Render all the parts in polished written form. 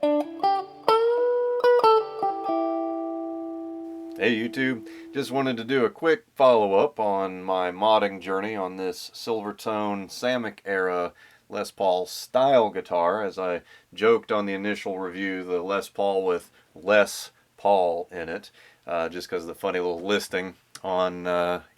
Hey YouTube, just wanted to do a quick follow-up on my modding journey on this Silvertone Samick era Les Paul style guitar. As I joked on the initial review, the Les Paul with less Paul in it, just because of the funny little listing on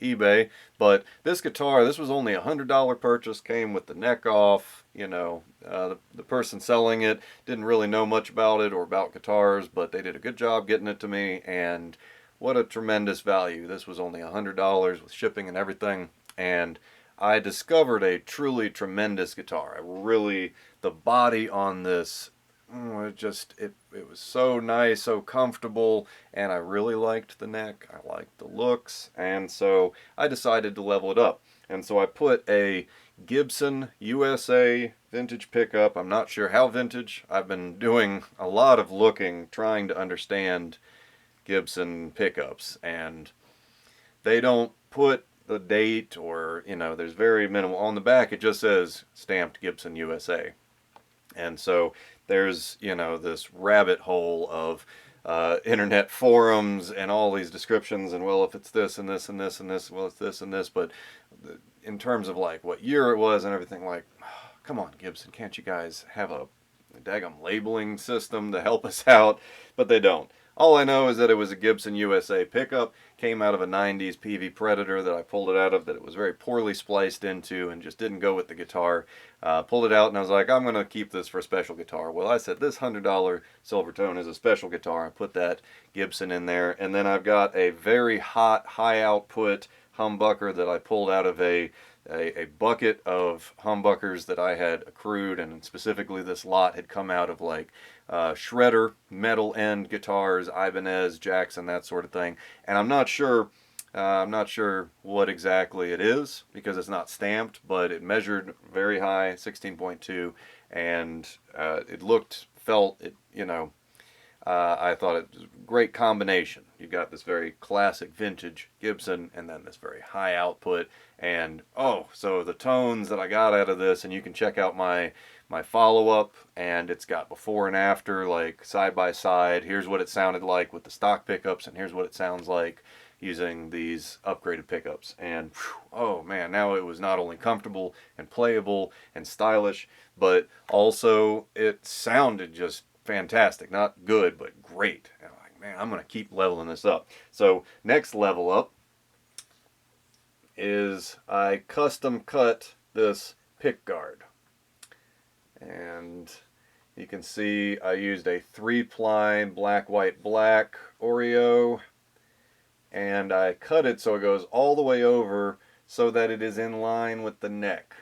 eBay. But this guitar, this was only a $100 purchase, came with the neck off. You know, the person selling it didn't really know much about it or about guitars, but they did a good job getting it to me, and what a tremendous value. This was only $100 with shipping and everything, and I discovered a truly tremendous guitar. The body on this, it was so nice, so comfortable, and I really liked the neck. I liked the looks, and so I decided to level it up. And so I put a Gibson USA vintage pickup. I'm not sure how vintage. I've been doing a lot of looking, trying to understand Gibson pickups, and they don't put the date, or there's very minimal on the back. It just says stamped Gibson USA, and so there's this rabbit hole of internet forums and all these descriptions, and well, if it's this and this and this and this, well, it's this and this. But in terms of like what year it was and everything, like, come on, Gibson, can't you guys have a daggum labeling system to help us out? But they don't. All I know is that it was a Gibson USA pickup, came out of a 90s PV Predator that I pulled it out of, that it was very poorly spliced into and just didn't go with the guitar. Pulled it out and I was like, I'm going to keep this for a special guitar. Well, I said this $100 Silvertone is a special guitar. I put that Gibson in there, and then I've got a very hot, high output humbucker that I pulled out of a bucket of humbuckers that I had accrued, and specifically this lot had come out of like shredder metal end guitars, Ibanez, Jackson, that sort of thing. And I'm not sure what exactly it is because it's not stamped, but it measured very high, 16.2, and I thought it was a great combination. You got this very classic vintage Gibson and then this very high output, and so the tones that I got out of this, and you can check out my follow-up, and it's got before and after, like side by side. Here's what it sounded like with the stock pickups, and here's what it sounds like using these upgraded pickups. And oh man, now it was not only comfortable and playable and stylish, but also it sounded just fantastic. Not good, but great. And I'm like, man, I'm going to keep leveling this up. So next level up is I custom cut this pickguard. And you can see I used a 3-ply black, white, black Oreo, and I cut it so it goes all the way over so that it is in line with the neck.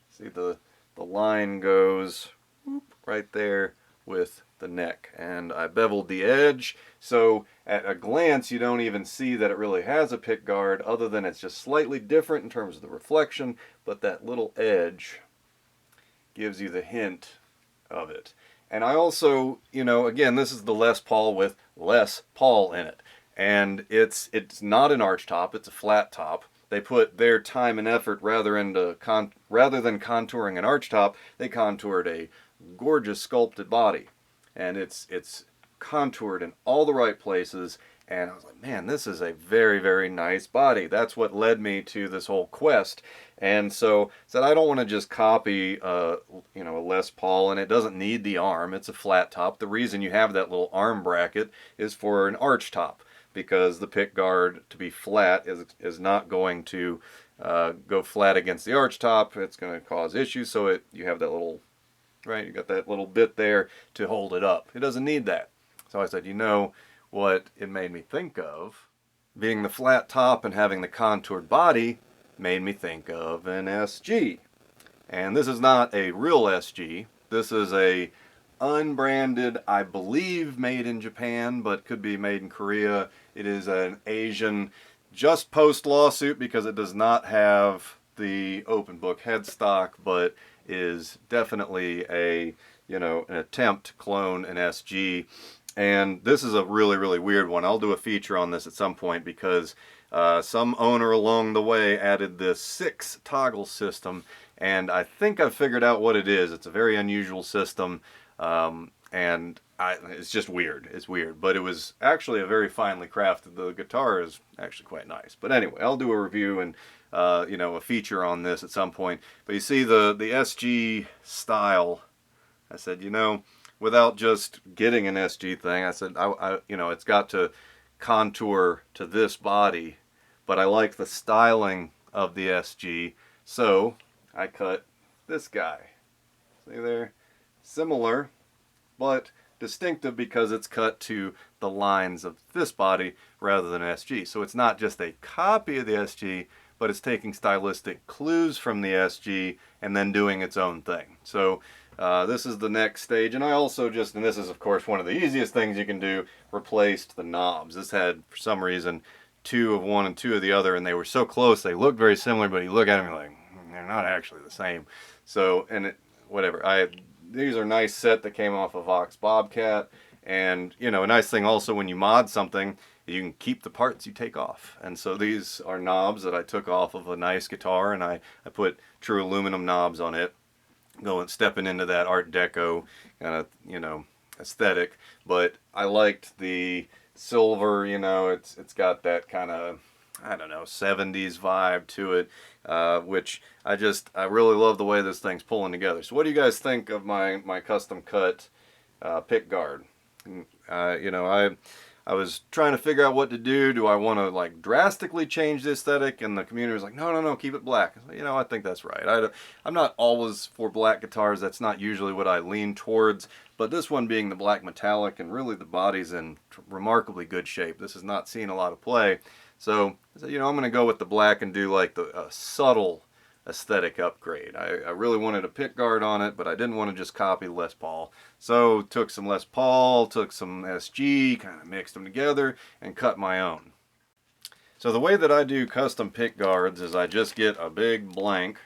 See, the line goes right there with the neck, and I beveled the edge, so at a glance you don't even see that it really has a pickguard, other than it's just slightly different in terms of the reflection, but that little edge gives you the hint of it. And I also, again, this is the Les Paul with less Paul in it, and it's not an arch top, it's a flat top. They put their time and effort rather than contouring an arch top, they contoured a gorgeous sculpted body, and it's contoured in all the right places. And I was like, man, this is a very, very nice body. That's what led me to this whole quest. And so I said, I don't want to just copy a Les Paul, and it doesn't need the arm. It's a flat top. The reason you have that little arm bracket is for an arch top, because the pick guard, to be flat, is not going to go flat against the arch top. It's going to cause issues. So you have that little, right, you got that little bit there to hold it up. It doesn't need that. So I said, what it made me think of, being the flat top and having the contoured body, made me think of an SG. And this is not a real SG. This is a unbranded, I believe made in Japan, but could be made in Korea. It is an Asian, just post lawsuit, because it does not have the open book headstock, but is definitely an attempt to clone an SG. And this is a really, really weird one. I'll do a feature on this at some point, because some owner along the way added this 6 toggle system, and I think I've figured out what it is. It's a very unusual system, and and it's just weird. It's weird, but it was actually a very finely crafted. The guitar is actually quite nice. But anyway, I'll do a review and you know, a feature on this at some point. But you see the SG style. I said, you know, without just getting an SG thing, I said, you know, it's got to contour to this body, but I like the styling of the SG, so I cut this guy. See there? Similar, but distinctive because it's cut to the lines of this body rather than SG. So it's not just a copy of the SG, but it's taking stylistic clues from the SG and then doing its own thing. So this is the next stage, and I also just, and this is of course one of the easiest things you can do, replaced the knobs. This had, for some reason, 2 of one and 2 of the other, and they were so close, they look very similar, but you look at them, you're like, they're not actually the same. So, and it, whatever, these are nice set that came off of Vox Bobcat, and you know, a nice thing also when you mod something, you can keep the parts you take off. And so these are knobs that I took off of a nice guitar, and I put true aluminum knobs on it, stepping into that Art Deco kind of, you know, aesthetic. But I liked the silver, you know, it's got that kind of, I don't know, 70s vibe to it, which I really love the way this thing's pulling together. So what do you guys think of my custom cut pick guard? You know, I was trying to figure out what to do. Do I want to like drastically change the aesthetic? And the community was like, no, keep it black. You know, I think that's right. I'm not always for black guitars. That's not usually what I lean towards. But this one being the black metallic, and really the body's in remarkably good shape. This is not seeing a lot of play. So, you know, I'm going to go with the black and do like the subtle aesthetic upgrade. I really wanted a pick guard on it, but I didn't want to just copy Les Paul. So took some Les Paul, took some SG, kind of mixed them together and cut my own. So the way that I do custom pick guards is I just get a big blank.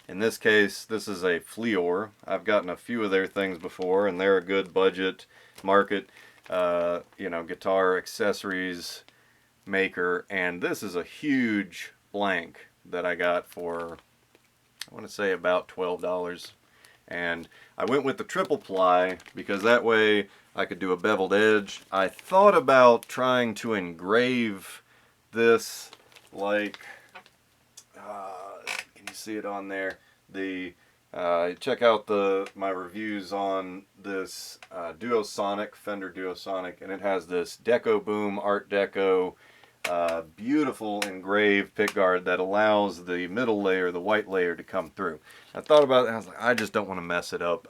In this case, this is a Fleor. I've gotten a few of their things before, and they're a good budget market, you know, guitar accessories maker. And this is a huge blank that I got for, I want to say about $12. And I went with the triple ply because that way I could do a beveled edge. I thought about trying to engrave this, like, can you see it on there? Check out my reviews on this Duosonic, Fender Duosonic, and it has this Deco Boom Art Deco beautiful engraved pickguard that allows the middle layer, the white layer, to come through. I thought about it, and I was like, I just don't want to mess it up.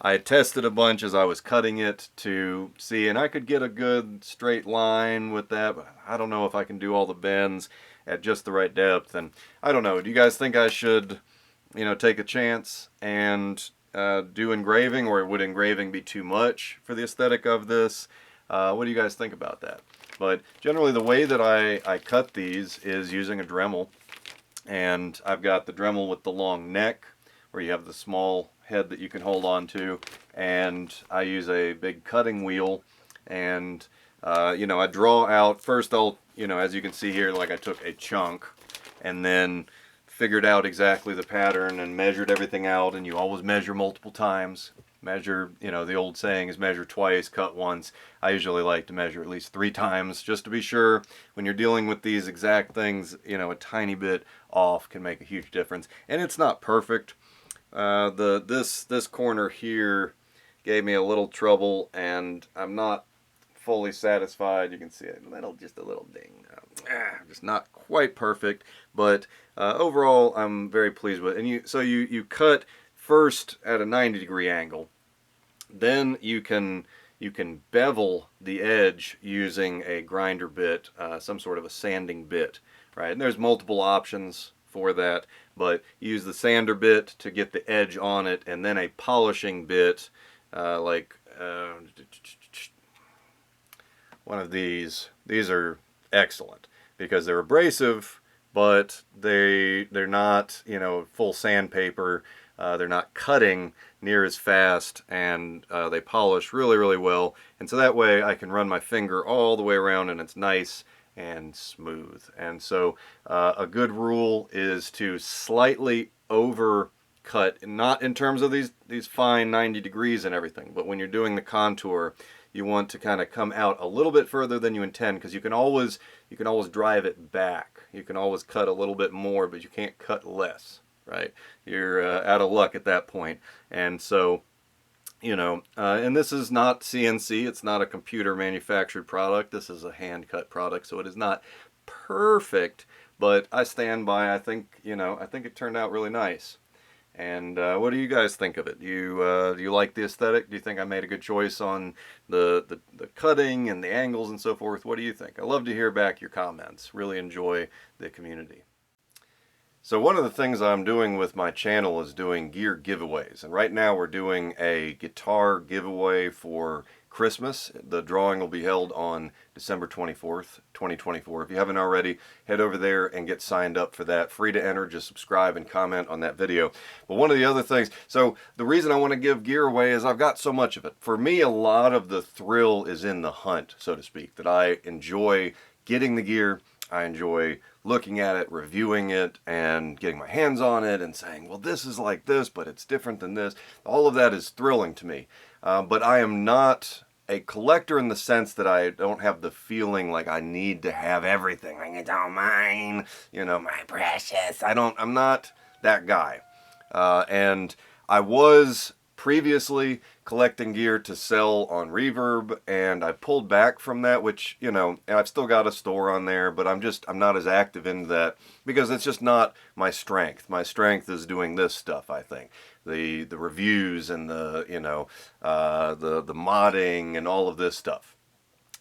I tested a bunch as I was cutting it to see, and I could get a good straight line with that, but I don't know if I can do all the bends at just the right depth. And I don't know, do you guys think I should, you know, take a chance and do engraving, or would engraving be too much for the aesthetic of this? What do you guys think about that? But generally the way that I cut these is using a Dremel, and I've got the Dremel with the long neck where you have the small head that you can hold on to, and I use a big cutting wheel, and you know, I draw out first. You know, as you can see here, like I took a chunk and then figured out exactly the pattern and measured everything out, and you always measure multiple times. Measure, you know, the old saying is measure twice, cut once. I usually like to measure at least 3 times just to be sure. When you're dealing with these exact things, you know, a tiny bit off can make a huge difference. And it's not perfect. This corner here gave me a little trouble, and I'm not fully satisfied. You can see just a little ding. Just not quite perfect, but overall I'm very pleased with it. And so you cut first at a 90-degree angle, then you can bevel the edge using a grinder bit, some sort of a sanding bit, right? And there's multiple options for that, but use the sander bit to get the edge on it, and then a polishing bit, like one of these. These are excellent because they're abrasive, but they're not, you know, full sandpaper. They're not cutting near as fast, and they polish really, really well. And so that way I can run my finger all the way around and it's nice and smooth. And so a good rule is to slightly over cut, not in terms of these fine 90 degrees and everything, but when you're doing the contour, you want to kind of come out a little bit further than you intend, because you can always drive it back. You can always cut a little bit more, but you can't cut less, right? You're out of luck at that point. And so, you know, and this is not CNC. It's not a computer manufactured product. This is a hand cut product, so it is not perfect, but I stand by. I think, you know, I think it turned out really nice. And what do you guys think of it? Do you like the aesthetic? Do you think I made a good choice on the cutting and the angles and so forth? What do you think? I love to hear back your comments. Really enjoy the community. So one of the things I'm doing with my channel is doing gear giveaways. And right now we're doing a guitar giveaway for Christmas. The drawing will be held on December 24th, 2024. If you haven't already, head over there and get signed up for that. Free to enter, just subscribe and comment on that video. But one of the other things, so the reason I want to give gear away is I've got so much of it. For me, a lot of the thrill is in the hunt, so to speak, that I enjoy getting the gear. I enjoy looking at it, reviewing it, and getting my hands on it and saying, well, this is like this, but it's different than this. All of that is thrilling to me. But I am not a collector in the sense that I don't have the feeling like I need to have everything. Like, it's all mine, you know, my precious. I'm not that guy. And I was previously collecting gear to sell on Reverb, and I pulled back from that, which, you know, and I've still got a store on there, but I'm not as active in that because it's just not my strength. My strength is doing this stuff, I think. The reviews and the, you know, the modding and all of this stuff.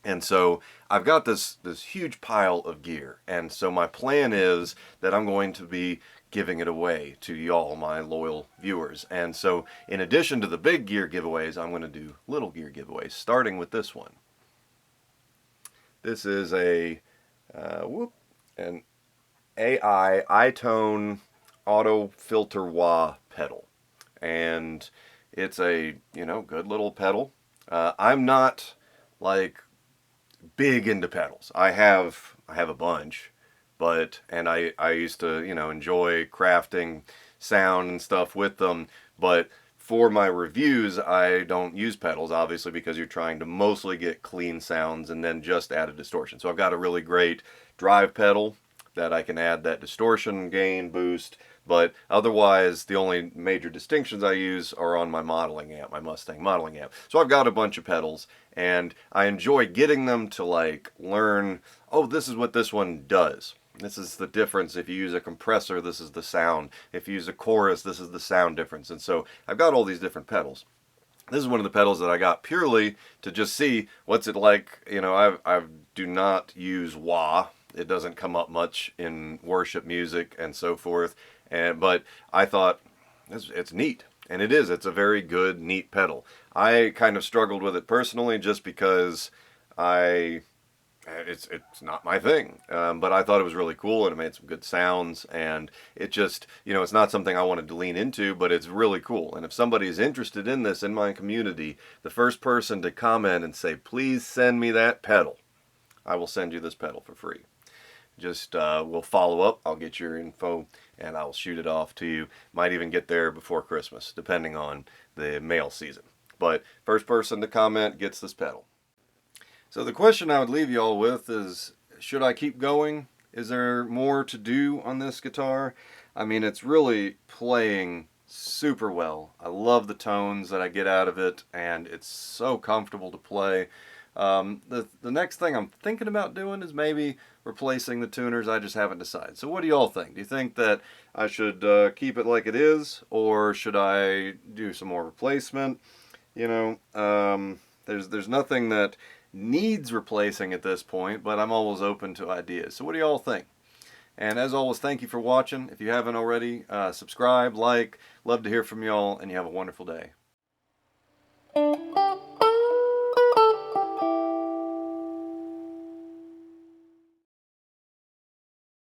And so I've got this huge pile of gear, and so my plan is that I'm going to be giving it away to y'all, my loyal viewers. And so in addition to the big gear giveaways, I'm going to do little gear giveaways, starting with this one. This is an AI iTone auto filter wah pedal, and it's a, you know, good little pedal. I'm not like big into pedals. I have a bunch, and I used to, you know, enjoy crafting sound and stuff with them, but for my reviews I don't use pedals, obviously, because you're trying to mostly get clean sounds and then just add a distortion. So I've got a really great drive pedal that I can add that distortion, gain, boost, but otherwise the only major distinctions I use are on my modeling amp, my Mustang modeling amp. So I've got a bunch of pedals, and I enjoy getting them to like learn, oh, this is what this one does. This is the difference. If you use a compressor, this is the sound. If you use a chorus, this is the sound difference. And so I've got all these different pedals. This is one of the pedals that I got purely to just see what's it like. You know, I do not use wah. It doesn't come up much in worship music and so forth. But I thought it's neat, and it is. It's a very good, neat pedal. I kind of struggled with it personally just because it's not my thing. But I thought it was really cool, and it made some good sounds, and it just, you know, it's not something I wanted to lean into, but it's really cool. And if somebody is interested in this in my community, the first person to comment and say, please send me that pedal, I will send you this pedal for free. Just we'll follow up. I'll get your info and I'll shoot it off to you. Might even get there before Christmas, depending on the mail season. But first person to comment gets this pedal. So the question I would leave you all with is, should I keep going? Is there more to do on this guitar? I mean, it's really playing super well. I love the tones that I get out of it, and it's so comfortable to play. The next thing I'm thinking about doing is maybe replacing the tuners. I just haven't decided. So what do y'all think? Do you think that I should keep it like it is, or should I do some more replacement? You know, there's nothing that needs replacing at this point, but I'm always open to ideas. So what do y'all think? And as always, thank you for watching. If you haven't already, subscribe, like. Love to hear from y'all, and you have a wonderful day.